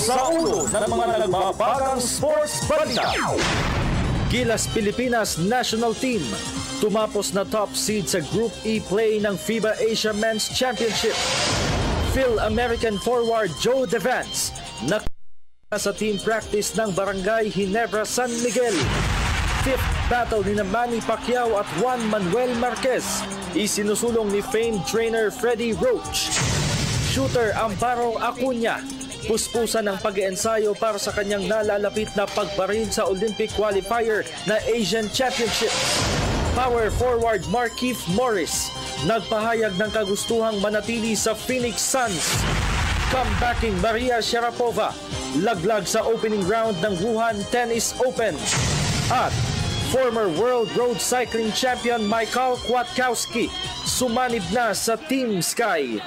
sa ulo ng mga nagbabagang sports balita. Gilas Pilipinas National Team tumapos na top seed sa Group E play ng FIBA Asia Men's Championship. Phil American forward Joe Devance sa team practice ng Barangay Ginebra San Miguel. Fifth battle ni Manny Pacquiao at Juan Manuel Marquez isinusulong ni famed trainer Freddie Roach. Shooter Amparo Acuña puspusan ng pag-iensayo para sa kanyang nalalapit na pagbarin sa Olympic qualifier na Asian Championship. Power forward Markieff Morris nagpahayag ng kagustuhang manatili sa Phoenix Suns. Comebacking Maria Sharapova laglag sa opening round ng Wuhan Tennis Open. At former World Road Cycling Champion Michael Kwiatkowski sumanib na sa Team Sky.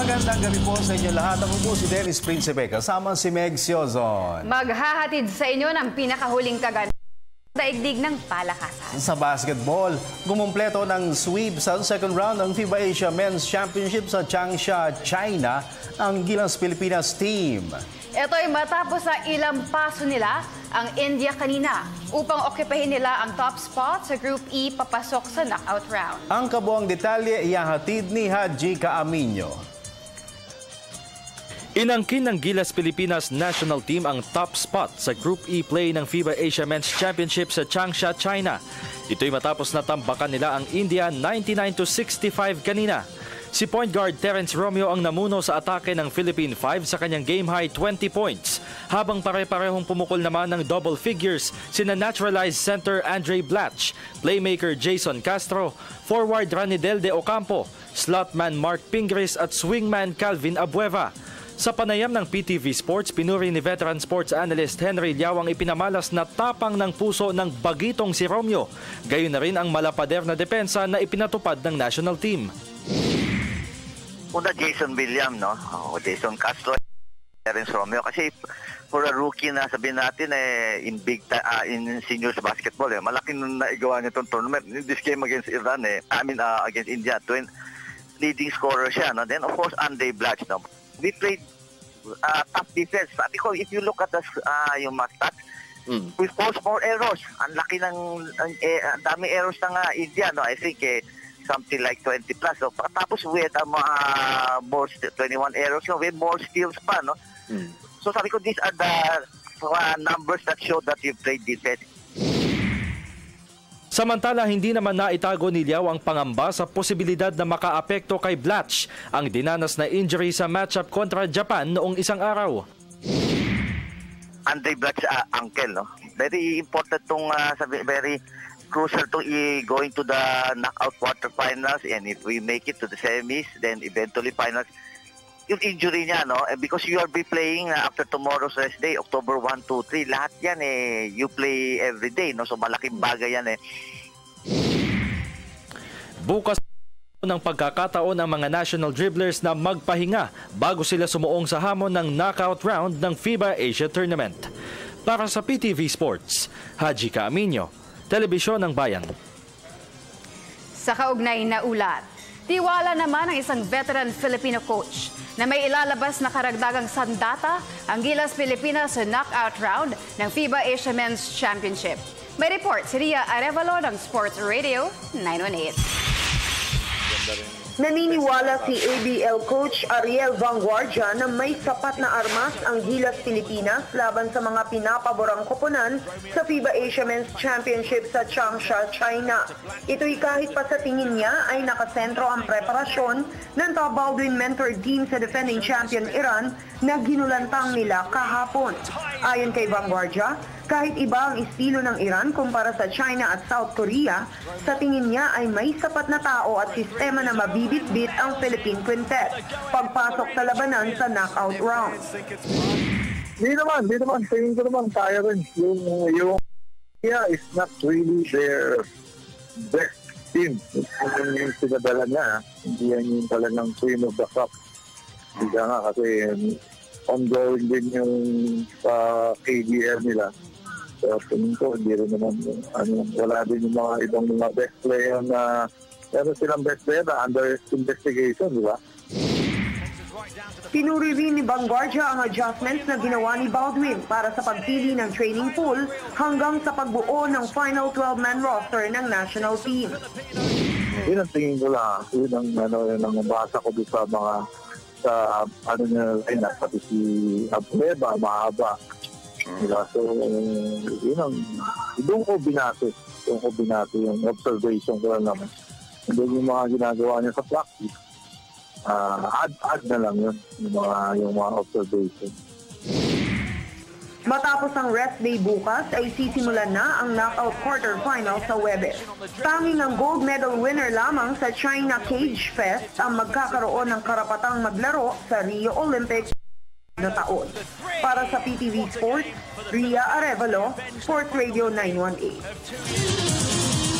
Magandang gabi po sa inyo lahat. Ako po si Dennis Principe, kasama si Meg Siozon. Maghahatid sa inyo ng pinakahuling kagandahan daigdig ng palakasan. Sa basketball, gumumpleto ng sweep sa second round ng FIBA Asia Men's Championship sa Changsha, China, ang Gilas Pilipinas team. Ito ay matapos sa ilang paso nila ang India kanina upang okupahin nila ang top spot sa Group E papasok sa knockout round. Ang kabuang detalye ihahatid ni Haji Caaminyo. Inangkin ng Gilas Pilipinas National Team ang top spot sa Group E play ng FIBA Asia Men's Championship sa Changsha, China. Ito'y matapos na tambakan nila ang India 99-65 kanina. Si point guard Terence Romeo ang namuno sa atake ng Philippine 5 sa kanyang game-high 20 points. Habang pare-parehong pumukol naman ng double figures sina naturalized center Andre Blatch, playmaker Jason Castro, forward Ranidel de Ocampo, slotman Mark Pingris at swingman Calvin Abueva. Sa panayam ng PTV Sports, pinuri ni veteran sports analyst Henry Liao ang ipinamalas na tapang ng puso ng bagitong si Romeo. Gayon na rin ang malapader na depensa na ipinatupad ng national team. Una Jason William, no? Jason Castro, Terence Romeo. Kasi for a rookie na sabihin natin in seniors basketball, malaking naigawa niya itong tournament. In this game against Iran, against India, leading scorer siya. No? Then of course, Andre Blatch, no? We played tough defense. Sabi ko, if you look at yung stats, we forced more errors. Ang laki ng dami errors ng India. No? I think something like 20 plus. So, tapos we had more 21 errors. So we had more steals pa. No? So sabi ko, these are the numbers that show that you played defense. Samantala, hindi naman naitago ni Liao ang pangamba sa posibilidad na makaapekto kay Blatch ang dinanas na injury sa matchup kontra Japan noong isang araw. Andre Blatch ankle, no? Very important very crucial to going to the knockout quarterfinals, and if we make it to the semis, then eventually finals. Yung injury niya, no? Because you will be playing after tomorrow's rest day, October 1, 2, 3. Lahat yan, you play every day, no? So malaking bagay yan, Bukas ng pagkakataon ang mga national dribblers na magpahinga bago sila sumuong sa hamon ng knockout round ng FIBA Asia Tournament. Para sa PTV Sports, Haji Caaminyo, Telebisyon ng Bayan. Sa kaugnay na ulat, tiwala naman ang isang veteran Filipino coach na may ilalabas na karagdagang sandata ang Gilas Pilipinas sa knockout round ng FIBA Asia Men's Championship. May report si Ria Arevalo ng Sports Radio 918. Naniniwala si ABL coach Ariel Vanguardia na may sapat na armas ang Gilas Pilipinas laban sa mga pinapaborang koponan sa FIBA Asia Men's Championship sa Changsha, China. Ito'y kahit pa sa tingin niya ay nakasentro ang preparasyon ng Top Baldwin mentor team sa defending champion Iran na ginulantang nila kahapon. Ayon kay Vanguardia, kahit iba ang estilo ng Iran kumpara sa China at South Korea, sa tingin niya ay may sapat na tao at sistema na mabibitbit ang Philippine Quintet pagpasok sa labanan sa knockout rounds. Di naman. Tingin ko naman kaya rin. Yung is not really their best team. Yung pinadala niya, hindi yan yung talagang queen of the cup. Hindi nga kasi ongoing din yung KBL nila. So, tingin ko, hindi rin naman, wala din yung mga ibang mga best player na, meron silang best player na under investigation, di ba? Pinuri rin ni Vanguardia ang adjustments na ginawa ni Baldwin para sa pagpili ng training pool hanggang sa pagbuo ng final 12-man roster ng national team. Yun ang tingin ko lang. Yun ang nabasa ko doon sa mga niya, pati si Abueva, mahaba. Diba? So, yun ang, doon ko binati yung observation ko lang naman. Doon yung mga ginagawa niya sa practice. Add na lang yun, yung mga observation. Matapos ang rest day bukas ay sisimulan na ang knockout quarterfinal sa Webes. Tanging ang gold medal winner lamang sa China Cage Fest ang magkakaroon ng karapatang maglaro sa Rio Olympics na taon. Para sa PTV Sports, Ria Arevalo, Sports Radio 918.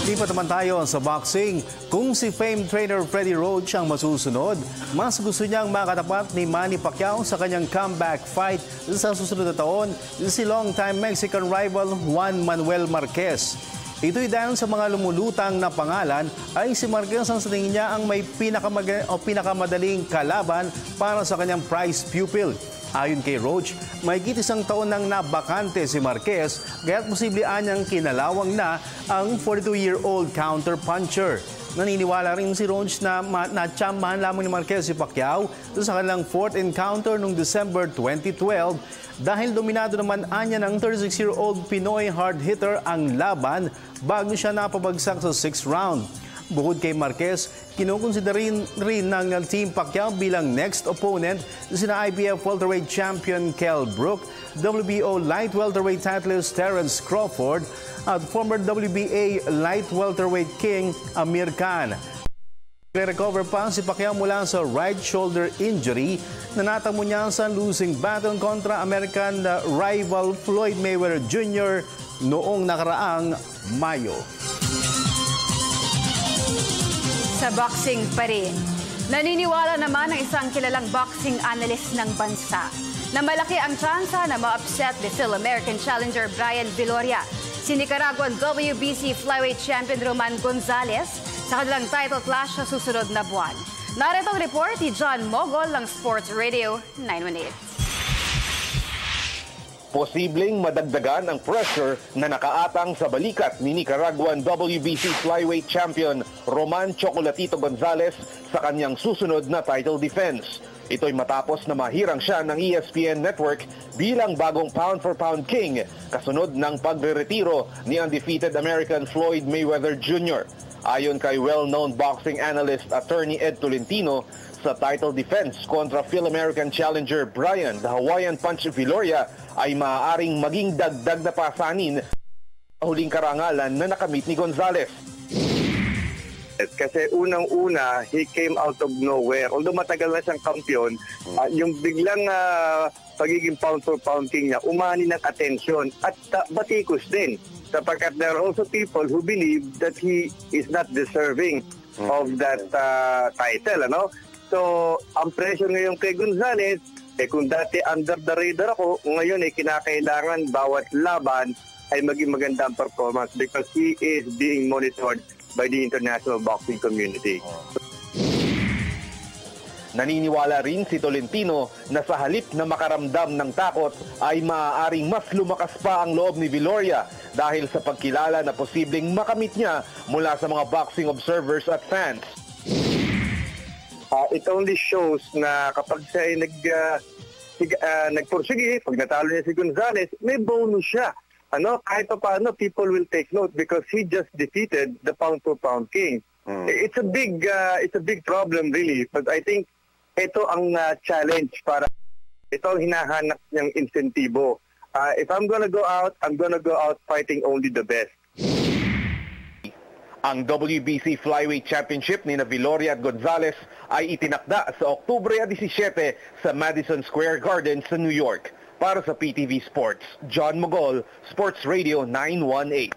Lipat naman tayo sa boxing. Kung si famed trainer Freddie Roach ang masusunod, mas gusto niyang makatapat ni Manny Pacquiao sa kanyang comeback fight sa susunod na taon si long-time Mexican rival Juan Manuel Marquez. Ito'y dahil sa mga lumulutang na pangalan ay si Marquez ang sa tingin niya ang may pinakamadaling kalaban para sa kanyang prize pupil. Ayon kay Roach, mahigit isang taon nang nabakante si Marquez, kaya't posible anyang kinalawang na ang 42-year-old counter-puncher. Naniniwala rin si Roach na natsambahan lamang ni Marquez si Pacquiao sa kanilang fourth encounter noong December 2012 dahil dominado naman anya ng 36-year-old Pinoy hard hitter ang laban bago siya napabagsak sa 6th round. Bukod kay Marquez, kinukonsiderin rin ng Team Pacquiao bilang next opponent sina IBF welterweight champion Kell Brook, WBO light welterweight titleist Terence Crawford at former WBA light welterweight king Amir Khan. Recover pa si Pacquiao mula sa right shoulder injury na natamo niya sa losing battle kontra American rival Floyd Mayweather Jr. noong nakaraang Mayo. Sa boxing pa rin, naniniwala naman ang isang kilalang boxing analyst ng bansa na malaki ang tsansa na ma-upset the Phil-American challenger Brian Viloria, si Nicaraguan WBC flyweight champion Roman Gonzalez sa kanilang title clash sa susunod na buwan. Narito ang report ni John Mogol ng Sports Radio 918. Posibleng madagdagan ang pressure na nakaatang sa balikat ni Nicaraguan WBC flyweight champion Roman Chocolatito Gonzalez sa kanyang susunod na title defense. Ito'y matapos na mahirang siya ng ESPN Network bilang bagong pound-for-pound king kasunod ng pagre-retiro ni undefeated American Floyd Mayweather Jr. Ayon kay well-known boxing analyst attorney Ed Tolentino, sa title defense kontra Phil-American challenger Brian the Hawaiian Punch Viloria ay maaaring maging dagdag na pasanin sa huling karangalan na nakamit ni Gonzalez. Kasi unang-una, he came out of nowhere. Although matagal na siyang kampiyon, yung biglang pagiging pound-for-pound king niya, umani ng atensyon at batikos din. Sapagkat there are also people who believe that he is not deserving of that title, ano? So, ang pressure ngayon kay Gonzalez, kung dati under the radar ako, ngayon kinakailangan bawat laban ay maging maganda ang performance because he is being monitored by the international boxing community. Naniniwala rin si Tolentino na sa halip na makaramdam ng takot ay maaaring mas lumakas pa ang loob ni Viloria dahil sa pagkilala na posibleng makamit niya mula sa mga boxing observers at fans. It only shows na kapag siya ay nagpursige, pag natalo niya si Gonzalez, may bonus siya. Kahit pa paano, people will take note because he just defeated the pound-for-pound king. It's a big problem really, but I think ito ang challenge para ito ang hinahanap niyang insentibo. If I'm gonna go out, I'm gonna go out fighting only the best. Ang WBC Flyweight Championship ni Viloria at Gonzalez ay itinakda sa Oktubre 17 sa Madison Square Garden sa New York. Para sa PTV Sports, John Mogol, Sports Radio 918.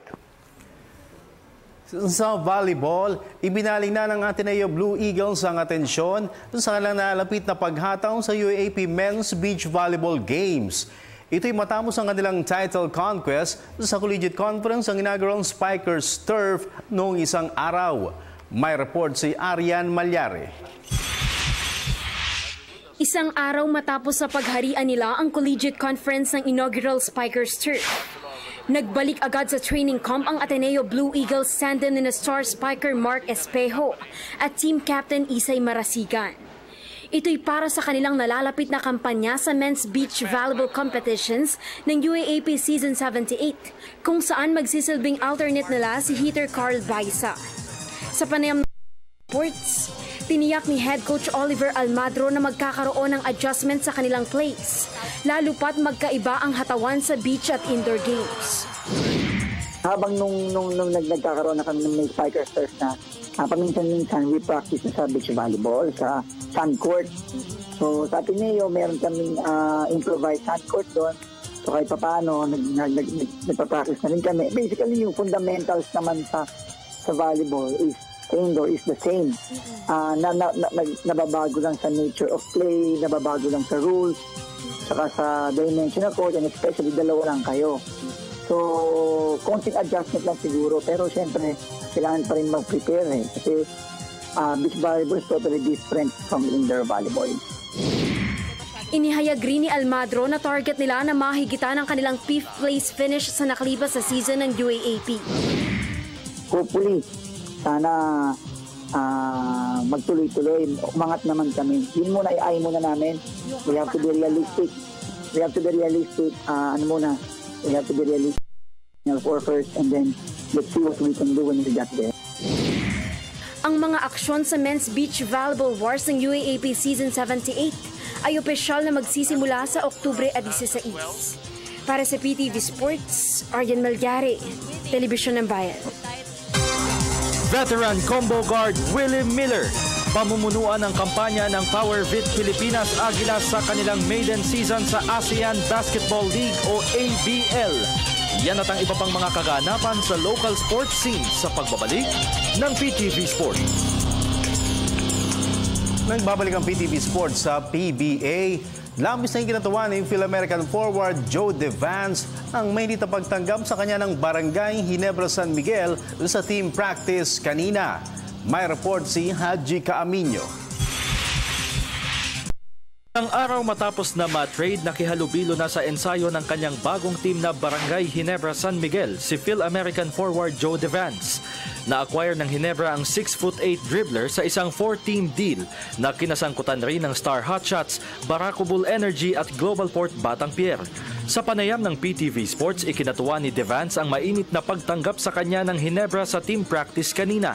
Sa volleyball, ibinaling na ng Ateneo Blue Eagles ang atensyon sa kanilang nalapit na paghataw sa UAAP Men's Beach Volleyball Games. Ito'y matapos ang kanilang title conquest sa Collegiate Conference ang inaugural Spikers Turf noong isang araw. May report si Arian Malyare. Isang araw matapos sa pagharian nila ang Collegiate Conference ng inaugural Spikers Turf. Nagbalik agad sa training camp ang Ateneo Blue Eagles tandem ni star spiker Mark Espejo at team captain Isay Marasigan. Ito'y para sa kanilang nalalapit na kampanya sa men's beach volleyball competitions ng UAAP Season 78, kung saan magsisilbing alternate nila si hitter Carl Baisa. Sa panayam ng reports, tiniyak ni head coach Oliver Almadro na magkakaroon ng adjustment sa kanilang plays, lalo pat magkaiba ang hatawan sa beach at indoor games. Habang nung nagkakaroon na kami ng Spikers Turf na paminsan-minsan we practice na sa beach volleyball, sa sand court. So sa Ateneo, meron kaming improvised sand court doon. So kahit paano, nagpa-practice na rin kami. Basically, yung fundamentals naman sa volleyball is indoor is the same. Nababago lang sa nature of play, nababago lang sa rules, saka sa dimension of court, and especially dalawa lang kayo. So, konting adjustment lang siguro, pero siyempre, kailangan pa rin mag-prepare kasi beach volleyball is totally different from indoor volleyball. Inihayag rin ni Almadro na target nila na mahigitan ang kanilang 5th place finish sa nakalipas sa season ng UAAP. Hopefully, sana magtuloy-tuloy, umangat naman kami. Yun muna, i-eye muna namin. We have to be realistic. We have to be realistic. We have to be realistic for first, and then let's see what we can do when we get there. Ang mga aksyon sa Men's Beach Volleyball Wars ng UAAP Season 78 ay opisyal na magsisimula sa Oktubre 16. Para sa PTV Sports, Arian Malyare, Telebisyon ng Bayan. Veteran combo guard Willie Miller, pamumunuan ng kampanya ng PowerVit Pilipinas Agilas sa kanilang maiden season sa ASEAN Basketball League o ABL. Yan at ang iba pang mga kaganapan sa local sports scene sa pagbabalik ng PTV Sports. Nagbabalik ang PTV Sports sa PBA. Labis na yung kinatuwa ni Phil-American forward Joe Devance ang mainit na pagtanggap sa kanya ng Barangay Ginebra San Miguel sa team practice kanina. May report si Haji Caaminio. Ang araw matapos na ma-trade, nakihalubilo na sa ensayo ng kanyang bagong team na Barangay Ginebra San Miguel si Phil-American forward Joe Devance. Na-acquire ng Ginebra ang 6'8" dribbler sa isang 4-team deal na kinasangkutan rin ng Star Hotshots, Barako Bull Energy at Global Port Batang Pier. Sa panayam ng PTV Sports, ikinatuwa ni Devance ang mainit na pagtanggap sa kanya ng Ginebra sa team practice kanina.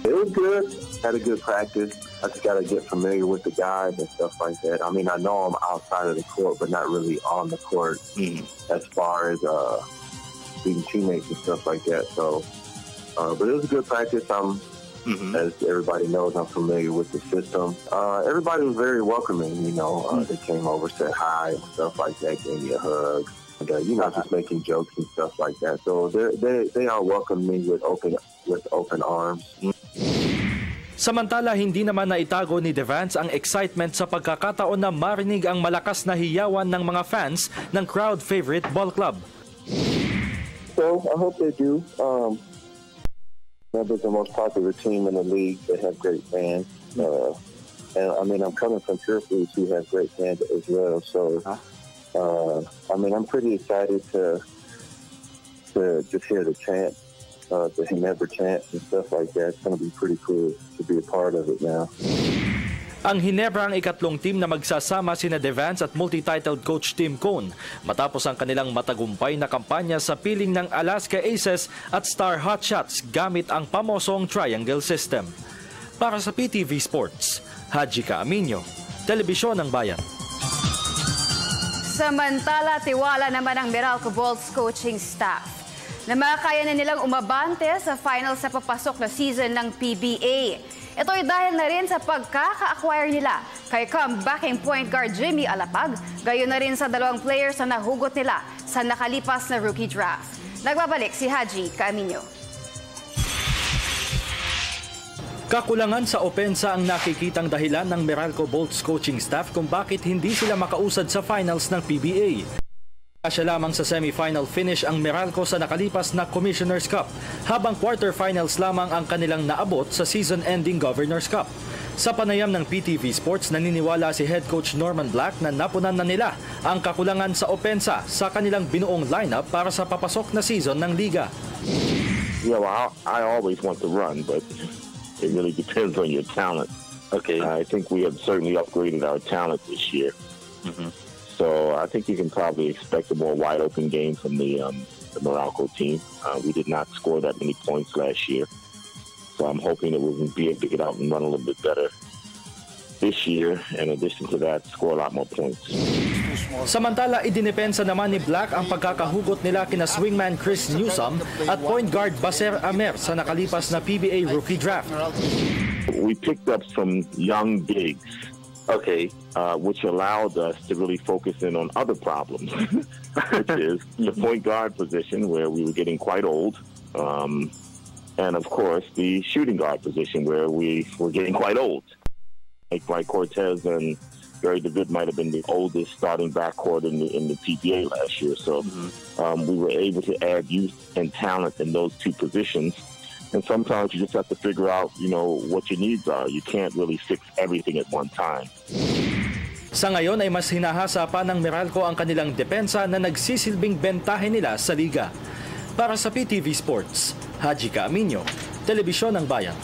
It was good. Had a good practice. I just got to get familiar with the guys and stuff like that. I mean, I know I'm outside of the court, but not really on the court as far as being teammates and stuff like that. So, but it was a good practice. As everybody knows, I'm familiar with the system. Everybody was very welcoming, you know. They came over, said hi and stuff like that, gave me a hug. And, just making jokes and stuff like that. So they all welcomed me with open arms. Samantala, hindi naman naitago ni Devance ang excitement sa pagkakataon na marinig ang malakas na hiyawan ng mga fans ng crowd favorite ball club. So, I hope they do. They're the most popular team in the league. They have great fans. And I mean, I'm coming from Pure Foods who have great fans as well. So, I mean, I'm pretty excited to just hear the chant. The Ginebra chant and stuff like that. It's going to be pretty cool to be a part of it now. Ang Ginebra ang ikatlong team na magsasama sina Devance at multi-titled coach Tim Cone matapos ang kanilang matagumpay na kampanya sa piling ng Alaska Aces at Star Hotshots gamit ang pamosong triangle system. Para sa PTV Sports, Haji Caaminio, Telebisyon ng Bayan. Samantala, tiwala naman ang Meralco Bolts coaching staff na makakaya na nilang umabante sa final sa papasok na season ng PBA. Ito ay dahil na rin sa pagkaka-acquire nila kay comebacking point guard Jimmy Alapag, gayon na rin sa dalawang players na nahugot nila sa nakalipas na rookie draft. Nagbabalik si Haji Caaminio. Kakulangan sa opensa ang nakikitang dahilan ng Meralco Bolts coaching staff kung bakit hindi sila makausad sa finals ng PBA. Kasya lamang sa semi-final finish ang Meralco sa nakalipas na Commissioner's Cup, habang quarterfinals lamang ang kanilang naabot sa season-ending Governor's Cup. Sa panayam ng PTV Sports, naniniwala si head coach Norman Black na napunan na nila ang kakulangan sa opensa sa kanilang binuong lineup para sa papasok na season ng liga. Yeah, well, I always want to run, but it really depends on your talent. Okay. I think we have certainly upgraded our talent this year. So I think you can probably expect a more wide-open game from the Meralco team. We did not score that many points last year. So I'm hoping that we can be able to get out and run a little bit better this year. In addition to that, score a lot more points. Samantala, idinepensa naman ni Black ang pagkakahugot nila kina swingman Chris Newsom at point guard Baser Amer sa nakalipas na PBA rookie draft. We picked up some young bigs. Okay. Which allowed us to really focus in on other problems, which is the point guard position where we were getting quite old. And of course, the shooting guard position where we were getting quite old. Like Cortez and Barry DeVitt might have been the oldest starting backcourt in the PBA last year. So we were able to add youth and talent in those two positions. And sometimes you just have to figure out, what your needs are. You can't really fix everything at one time. Sa ngayon ay mas hinahasa pa ng Meralco ang kanilang depensa na nagsisilbing bentahe nila sa liga. Para sa PTV Sports, Haji Caaminio, Telebisyon ng Bayan.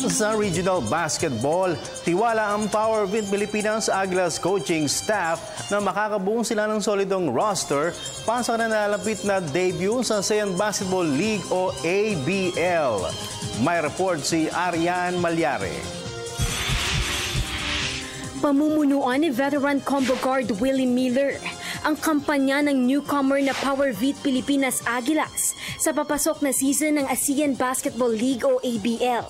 Sa regional basketball, tiwala ang Power Vint Pilipinas Águilas coaching staff na makakabuo sila ng solidong roster para sa nalalapit na debut sa ASEAN Basketball League o ABL. May report si Arian Malyare. Pamumunuan ni veteran combo guard Willie Miller ang kampanya ng newcomer na Power Vint Pilipinas Águilas sa papasok na season ng ASEAN Basketball League o ABL.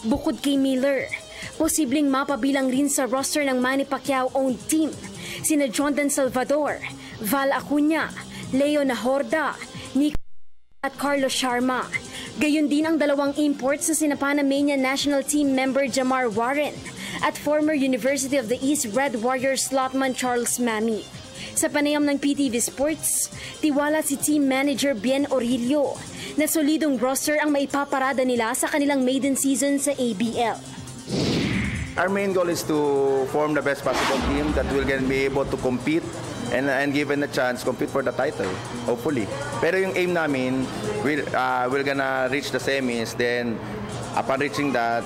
Bukod kay Miller, posibleng mapabilang rin sa roster ng Manny Pacquiao-owned team sina Jondan Salvador, Val Acuña, Leo Nahorda, Nico at Carlos Sharma. Gayon din ang dalawang imports sa sina Panamanian national team member Jamar Warren at former University of the East Red Warriors slotman Charles Mami. Sa panayam ng PTV Sports, tiwala si team manager Bien Orillo na solidong roster ang maipaparada nila sa kanilang maiden season sa ABL. Our main goal is to form the best possible team that will be able to compete and given the chance, compete for the title, hopefully. Pero yung aim namin, we're gonna reach the semis, then upon reaching that,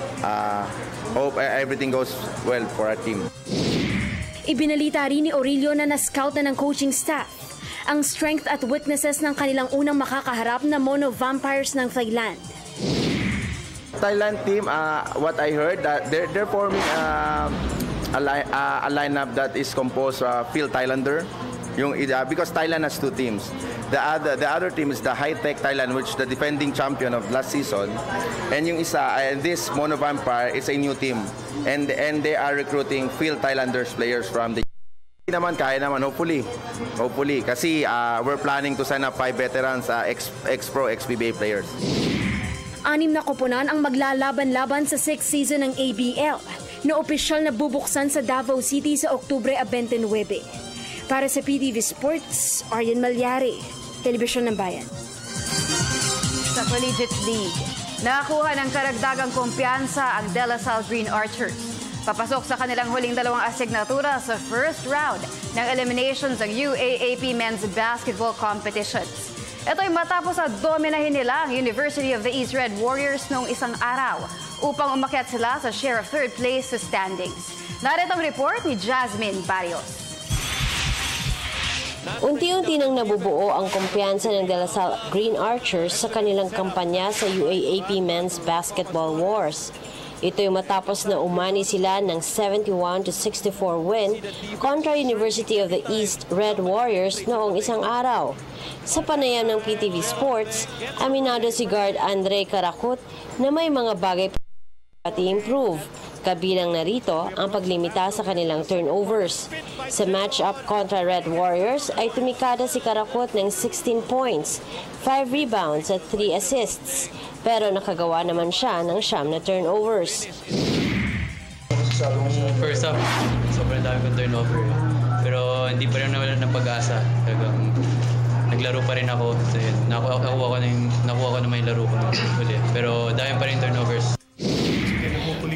hope everything goes well for our team. Ibinalita rin ni Orillo na na-scout na ng coaching staff ang strength at weaknesses ng kanilang unang makakaharap na Mono Vampires ng Thailand. Thailand team, what I heard, that they're forming a lineup that is composed of Phil Thailander, because Thailand has two teams. The other team is the High-Tech Thailand, which the defending champion of last season, and yung isa, this Mono Vampire is a new team, and they are recruiting Phil Thailander's players from the kaya naman, hopefully. Kasi we're planning to sign up 5 veterans, ex-pro, ex-PBA players. 6 na koponan ang maglalaban-laban sa 6th season ng ABL na opisyal na bubuksan sa Davao City sa Oktubre 29. Para sa PTV Sports, Arian Malyare, Telebisyon ng Bayan. Sa Collegiate League, nakakuha ng karagdagang kumpiyansa ang De La Salle Green Archers. Papasok sa kanilang huling 2 asignatura sa first round ng eliminations ng UAAP Men's Basketball Competitions. Ito'y matapos na dominahin nila ang University of the East Red Warriors noong isang araw upang umakyat sila sa share of 3rd place sa standings. Narito ang report ni Jasmine Barrios. Unti-unti nang nabubuo ang kumpiyansa ng De La Salle Green Archers sa kanilang kampanya sa UAAP Men's Basketball Wars. Ito'y matapos na umani sila ng 71-64 win kontra University of the East Red Warriors noong isang araw. Sa panayam ng PTV Sports, aminado si guard Andre Karakut na may mga bagay pati improve. Kabilang narito ang paglimita sa kanilang turnovers. Sa match-up kontra Red Warriors ay tumikada si Karakot ng 16 points, 5 rebounds at 3 assists. Pero nakagawa naman siya ng 9 na turnovers. First half, sobrang dami kong turnover. Pero hindi pa rin nawalan ng pag-asa. Naglaro pa rin ako. So, nakuha ko na may laro ko ulit. Pero dami pa rin turnovers.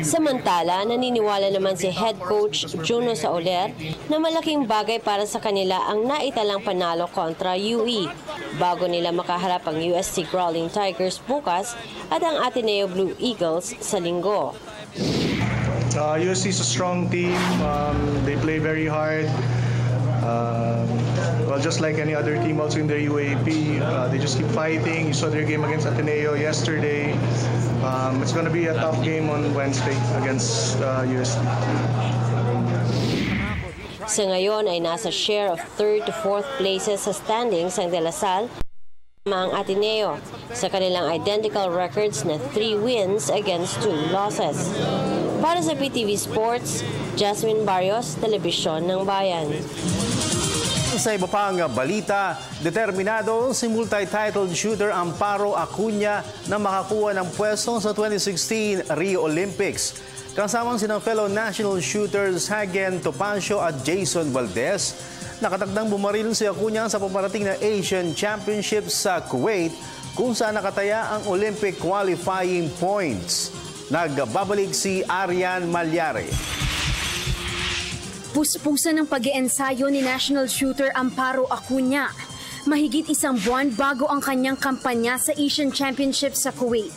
Samantala, naniniwala naman si head coach Juno Sauler na malaking bagay para sa kanila ang naitalang panalo kontra UE bago nila makaharap ang UST Crawling Tigers bukas at ang Ateneo Blue Eagles sa linggo. UST is a strong team. They play very hard. Well, just like any other team also in the UAAP, they just keep fighting. You saw their game against Ateneo yesterday. It's going to be a tough game on Wednesday against UST. Sa ngayon ay nasa share of 3rd to 4th places sa standings ang De La Salle ang Ateneo sa kanilang identical records na 3 wins against 2 losses. Para sa PTV Sports, Jasmine Barrios, Telebisyon ng Bayan. Sa iba pang balita, determinado si multi-titled shooter Amparo Acuña na makakuha ng pwesto sa 2016 Rio Olympics. Kasamang sinang fellow national shooters Hagen Topacio at Jason Valdez, nakatakdang bumaril si Acuña sa paparating na Asian Championships sa Kuwait kung saan nakataya ang Olympic qualifying points. Nagbabalik si Arian Malyare. Puspusan ng pag-iensayo ni national shooter Amparo Acuña. Mahigit 1 buwan bago ang kanyang kampanya sa Asian Championships sa Kuwait.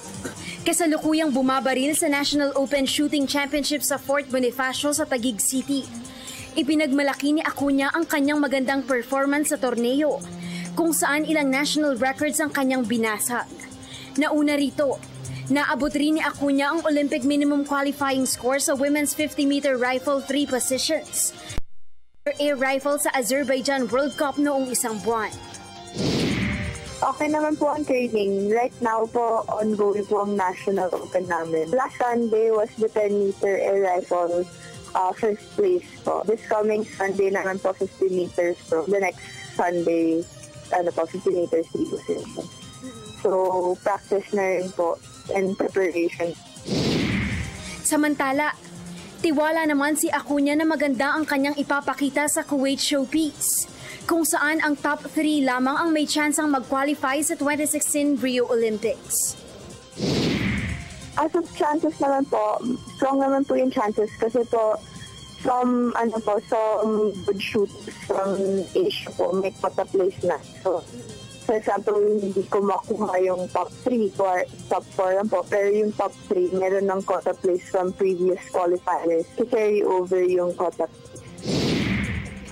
Kasalukuyang bumabaril sa National Open Shooting Championship sa Fort Bonifacio sa Taguig City. Ipinagmalaki ni Acuña ang kanyang magandang performance sa torneo, kung saan ilang national records ang kanyang binasag. Nauna rito, naabot rin ni Acuña ang Olympic minimum qualifying score sa women's 50-meter rifle 3 positions. Air rifle sa Azerbaijan World Cup noong 1 buwan. Okay naman po ang training. Right now po, ongoing po ang National Open namin. Last Sunday was the 10-meter air rifle first place po. This coming Sunday naman po 50 meters po. The next Sunday, 50 meters 3 position. So, practice na rin po and preparation. Samantala, tiwala naman si Acuña na maganda ang kanyang ipapakita sa Kuwait Showpiece, kung saan ang top 3 lamang ang may chansang mag-qualify sa 2016 Rio Olympics. As of chances naman po, strong naman po yung chances kasi po some good shooters from Asia po may quota place na. So, for example, hindi ko makuha yung top 3 or top 4 lang po. Pero yung top 3, meron ng quota place from previous qualifiers to carry over yung quota place.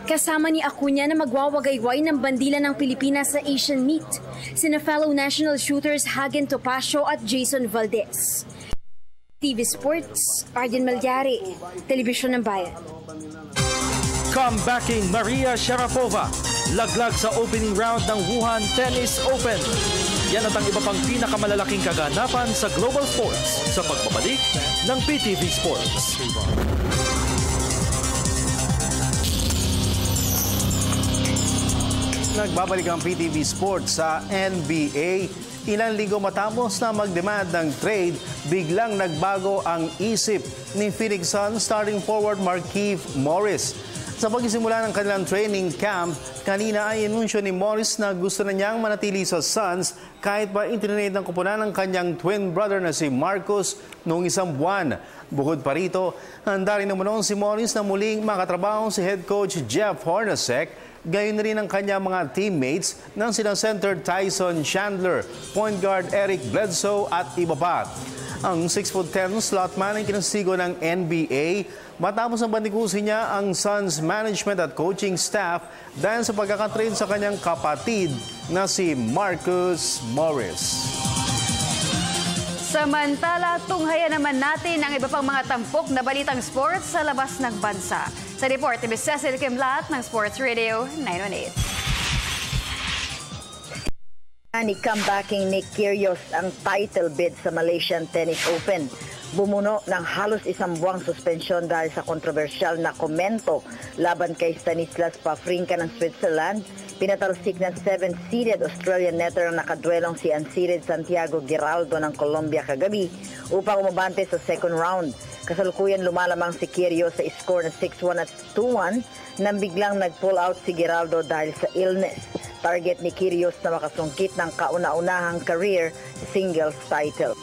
Kasama ni Acuña na magwawagayway ng bandila ng Pilipinas sa Asian Meet, sina fellow national shooters Hagen Topacio at Jason Valdez. TV Sports, Arjen Malyari, Telebisyon ng Bayan. Comebacking Maria Sharapova, laglag sa opening round ng Wuhan Tennis Open. Yan at ang iba pang pinakamalalaking kaganapan sa global sports sa pagbabalik ng PTV Sports. Nagbabalik ang PTV Sports sa NBA. Ilang linggo matapos na mag-demand ng trade, biglang nagbago ang isip ni Phoenix Suns starting forward Markieff Morris. Sa pagsisimula ng kanilang training camp, kanina ay inunsyo ni Morris na gusto na niyang manatili sa Suns kahit pa itrinade ng kupunan ng kanyang twin brother na si Marcus noong 1 buwan. Bukod pa rito, handa rin naman si Morris na muling makatrabaho si head coach Jeff Hornacek, gayon rin ang kanyang mga teammates ng silang center Tyson Chandler, point guard Eric Bledsoe at iba pa. Ang 6'10" slot man ay kinasigo ng NBA matapos ang bandikusin niya ang Suns management at coaching staff dahil sa pagkakatrade sa kanyang kapatid na si Marcus Morris. Samantala, tunghayan naman natin ang iba pang mga tampok na balitang sports sa labas ng bansa. Sa report ni Cecil Kimlat ng Sports Radio 918. Ni comebacking Nick Kyrgios ang title bid sa Malaysian Tennis Open. bumuno ng halos isang buwang suspensyon dahil sa kontrobersyal na komento laban kay Stanislas Wawrinka ng Switzerland. Pinatalsik ng 7-seeded Australian netter ang nakadwelong si unseeded Santiago Giraldo ng Colombia kagabi upang umabante sa second round. Kasalukuyan lumalamang si Kyrgios sa score na 6-1 at 2-1 nang biglang nag-pull out si Giraldo dahil sa illness. Target ni Kyrgios na makasungkit ng kauna-unahang career singles title.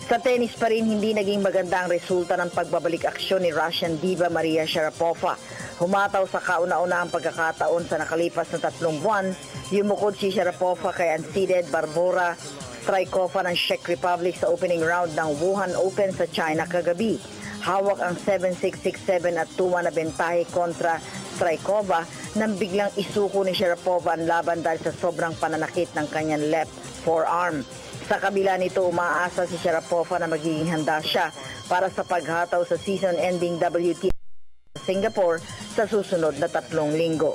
Sa tennis pa rin, hindi naging maganda ang resulta ng pagbabalik aksyon ni Russian diva Maria Sharapova. Humataw sa kauna-unahang pagkakataon sa nakalipas na 3 buwan. Yumukod si Sharapova kay unseeded Barbora Strykova ng Czech Republic sa opening round ng Wuhan Open sa China kagabi. Hawak ang 7-6, 6-7 at 2-1 na bentahe kontra Strykova nang biglang isuko ni Sharapova ang laban dahil sa sobrang pananakit ng kanyang left forearm. Sa kabila nito, umaasa si Sharapova na magiging handa siya para sa paghataw sa season-ending WTA Singapore sa susunod na 3 linggo.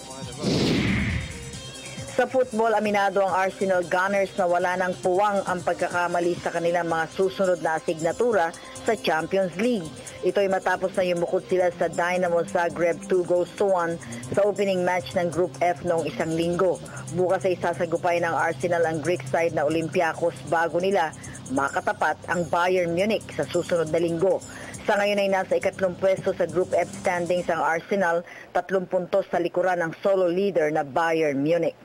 Sa football, aminado ang Arsenal Gunners na wala ng puwang ang pagkakamali sa kanilang mga susunod na asignatura sa Champions League. Ito'y matapos na yumukod sila sa Dynamo Zagreb 2-1 sa opening match ng Group F noong 1 linggo. Bukas ay sasagupay ng Arsenal ang Greek side na Olympiacos bago nila makatapat ang Bayern Munich sa susunod na linggo. Sa ngayon ay nasa 3 pwesto sa Group F standings ang Arsenal, 3 puntos sa likuran ng solo leader na Bayern Munich.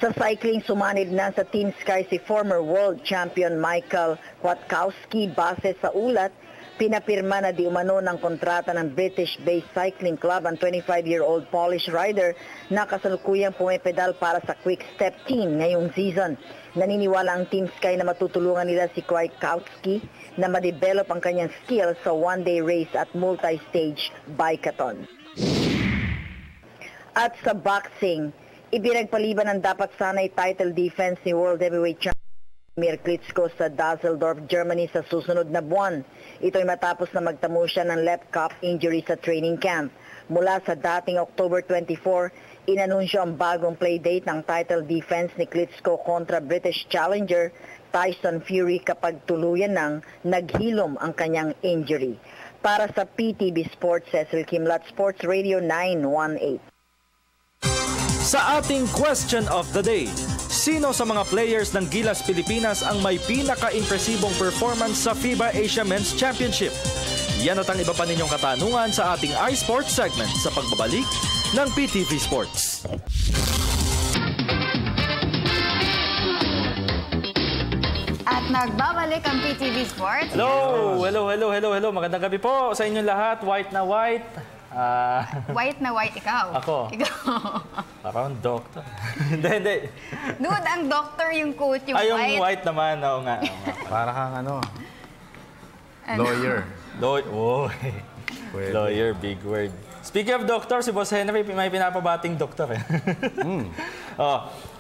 Sa cycling, sumanib na sa Team Sky si former world champion Michael Kwiatkowski. Base sa ulat, pinapirma na di umano ng kontrata ng British-based cycling club ang 25-year-old Polish rider na kasalukuyang pumipedal para sa Quick Step team ngayong season. Naniniwala ang Team Sky na matutulungan nila si Kwiatkowski na ma-develop ang kanyang skills sa one-day race at multi-stage biathlon. At sa boxing, ibinagpaliban ang dapat sanay title defense ni World Heavyweight Champion Vladimir Klitschko sa Düsseldorf, Germany sa susunod na buwan. Ito'y matapos na magtamo siya ng left cup injury sa training camp. Mula sa dating October 24, inanunsyo ang bagong playdate ng title defense ni Klitschko kontra British challenger Tyson Fury kapag tuluyan ng naghilom ang kanyang injury. Para sa PTV Sports, Cecil Kimlat, Sports Radio 918. Sa ating question of the day, sino sa mga players ng Gilas Pilipinas ang may pinaka-impresibong performance sa FIBA Asia Men's Championship? Yan at ang iba pa ninyong katanungan sa ating iSports segment sa pagbabalik ng PTV Sports. At nagbabalik ang PTV Sports. Hello. Magandang gabi po sa inyong lahat. White na white. White na white, ikaw. Ako. Ikaw. Parang doctor. Hindi. Dude, ang doctor yung coat, yung white. Yung white naman. Oo nga. Para kang lawyer. Lawyer, big word. Speaking of doctor, si Boss Henry may pinapabating doktor eh.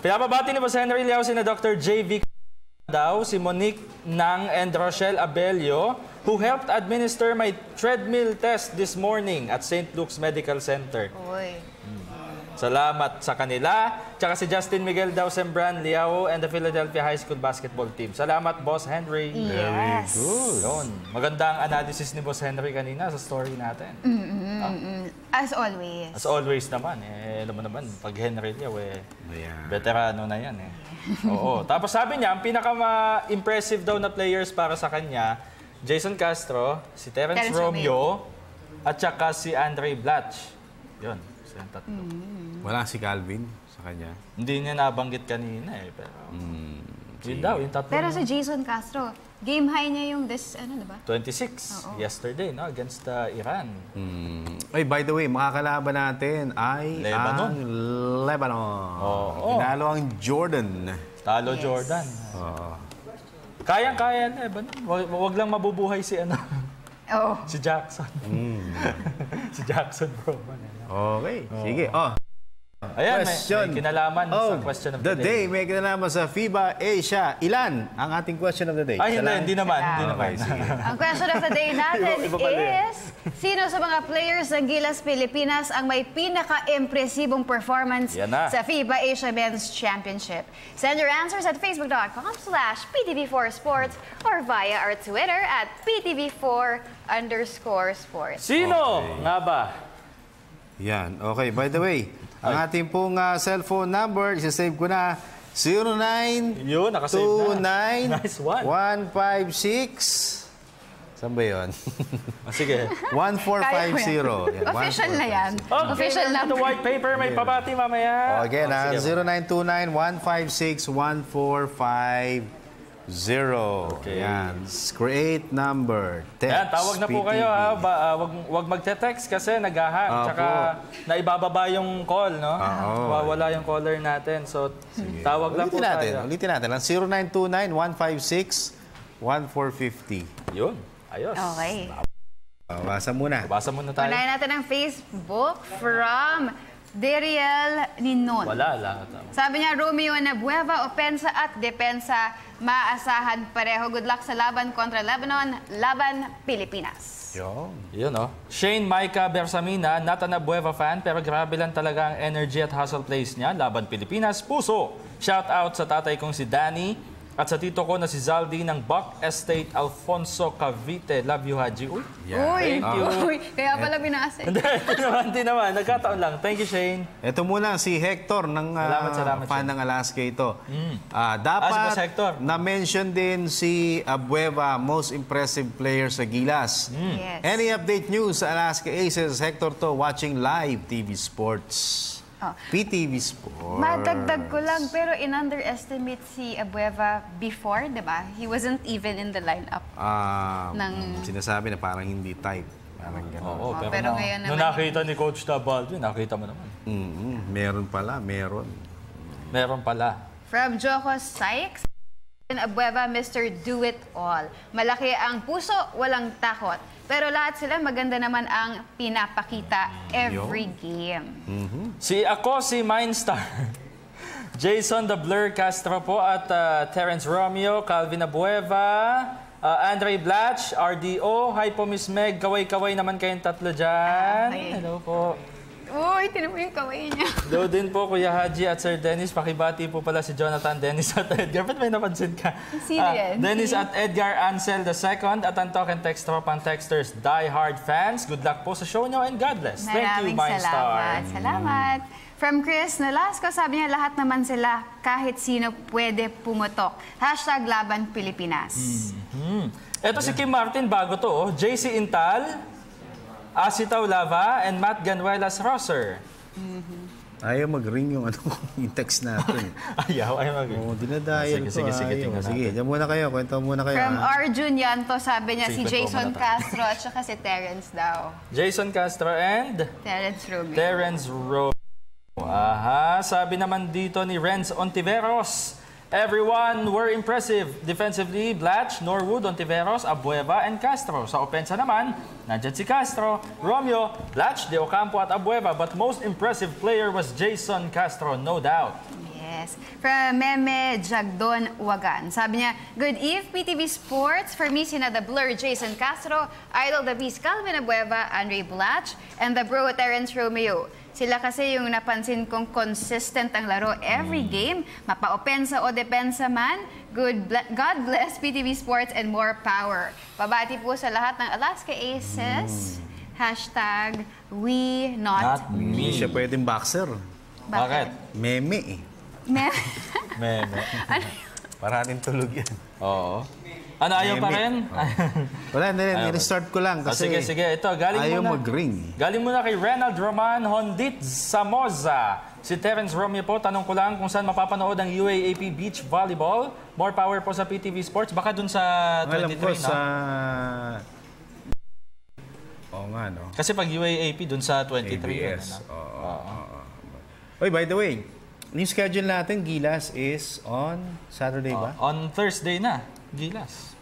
Pinapabati ni Boss Henry Liao sina Dr. J.V. daw, si Monique Nang and Rochelle Abelio, who helped administer my treadmill test this morning at St. Luke's Medical Center. Salamat sa kanila. Tsaka si Justin Miguel daw, Sembran Liao and the Philadelphia High School basketball team. Salamat, Boss Henry. Yes. Very good. Yun. Magandang analysis ni Boss Henry kanina sa story natin. As always. As always naman. Alam mo naman, pag Henry Liao, veterano na yan. Oo. Tapos sabi niya, ang pinaka-impressive daw na players para sa kanya, Jason Castro, si Terence Romeo, at saka si Andre Blatch. Yun. Silang tatlo. Wala si Calvin sa kanya. Hindi niya nabanggit kanina eh. Pero, yun daw, yung tatlo. Pero si Jason Castro, game high niya yung this, diba? 26 yesterday, no? Against Iran. Ay, by the way, makakalaban natin ay Lebanon. Pinalo ang Jordan. Talo Jordan. Kayang-kaya Lebanon. Wag lang mabubuhay si si Jackson. Si Jackson, bro. Okay, sige. Ayan, question. may kinalaman sa question of the day. May kinalaman sa FIBA Asia. Ilan ang ating question of the day? Ay, hindi naman. Ang question of the day natin is, sino sa mga players ng Gilas Pilipinas ang may pinaka-impresibong performance sa FIBA Asia Men's Championship? Send your answers at facebook.com/PTV4Sports or via our Twitter at PTV4_sports. Sino nga ba? Yan. Okay, by the way, ang ating pong cellphone number, isa-save ko na, 0929-156. Saan ba yun? Sige. 1450. Yan, official na yan. Okay, official na. The white paper, may pabati mamaya. Okay na, 0929-156-1450. Okay. Yan. Create number. Text. Yan, tawag na po kayo ha. Wag magte-text kasi nag-hang. Tsaka naibababa yung call, no? Wala yung caller natin. So, tawag lang po tayo. Ulitin natin lang. 0929-156-1450. Yun. Ayos. Okay. Basa muna. Basa muna tayo. Unahin natin ang Facebook from Deriel Ninon. Wala. Sabi niya, Romeo Nabueva, opensa at depensa, maasahan pareho. Good luck sa laban kontra Lebanon, laban Pilipinas. Yun, no? Shane Maika Bersamina, not a Nabueva fan, pero grabe lang talaga ang energy at hustle plays niya. Laban Pilipinas, puso. Shout out sa tatay kong si Danny. At sa tito ko na si Zaldi ng Buck Estate, Alfonso Cavite. Love you, Haji. Thank you. Kaya pala binasa. Hindi naman. Nagkataon lang. Thank you, Shane. Ito muna si Hector ng fan ng Alaska ito. Dapat na-mention din si Abueva, most impressive player sa Gilas. Yes. Any update news sa Alaska Aces? Hector to, watching live TV Sports. PTV Sports. Madagdag ko lang, pero in-underestimate si Abueva before, di ba? He wasn't even in the lineup. Sinasabi na parang hindi type. Parang gano'n. Pero ngayon naman. Nung nakita ni Coach Baldwin, nakita mo naman. Meron pala. Meron pala. From Joko Sykes, Abueva, Mr. Do It All. Malaki ang puso, walang takot. Pero lahat sila maganda naman ang pinapakita every game. Si Mindstar, Jason the Blur Castro po at Terence Romeo, Calvin Abueva, Andre Blatch, RDO. Hi po Miss Meg, kaway-kaway naman kayong tatlo dyan. Hello po. Uy, tinan mo yung kaway niya. Hello din po Kuya Haji at Sir Dennis. Pakibati po pala si Jonathan, Dennis at Edgar. Ba't may napansin ka? Dennis at Edgar Ansel II at ang talk and text tropang texters, die-hard fans. Good luck po sa show nyo and God bless. Thank you, Mindstar. Salamat. From Chris Nolasco, sabi niya lahat naman sila, kahit sino pwede pumutok. # Laban Pilipinas. Ito si Kim Martin, bago to. JC Intal, Asitaw Lava, and Matt Ganuelas Rosser. Ayaw mag-ring yung text natin. Ayaw mag-ring. Dinadayal ko. Sige, dyan muna kayo. Kwento muna kayo. From Arjun Yanto, sabi niya si Jason Castro at saka si Terence daw. Jason Castro and? Terence Romeo. Sabi naman dito ni Renz Ontiveros, everyone were impressive. Defensively, Blatch, Norwood, Ontiveros, Abueva, and Castro. Sa opensa naman, nandyan si Castro, Romeo, Blatch, De Ocampo at Abueva. But most impressive player was Jason Castro, no doubt. Yes. From Meme Jagdon Wagan. Sabi niya, good eve, PTV Sports. For me, sina The Blur, Jason Castro, Idol the Beast, Calvin Abueva, Andre Blatch, and the Bro, Terence Romeo. Sila kasi yung napansin kong consistent ang laro every game. Mapa-opensa o depensa man. God bless PTV Sports and more power. Pabati po sa lahat ng Alaska Aces. # we not me. Hindi siya pwedeng boxer. Bakit? Meme Meme. Parating tulog yan. Oo. Ano, ayaw pa rin? Wala, nire-start ko lang kasi sige. Ito, ayaw mag-ring. Galing muna kay Renald Roman Hondit Samoza. Si Terence Romeo po, tanong ko lang kung saan mapapanood ang UAAP Beach Volleyball. More power po sa PTV Sports. Baka dun sa 23, alam ko, sa... Oo nga, no? Kasi pag UAAP dun sa 23. ABS. Oy, by the way, yung schedule natin, Gilas, is on Saturday ba? On Thursday na, Gilas.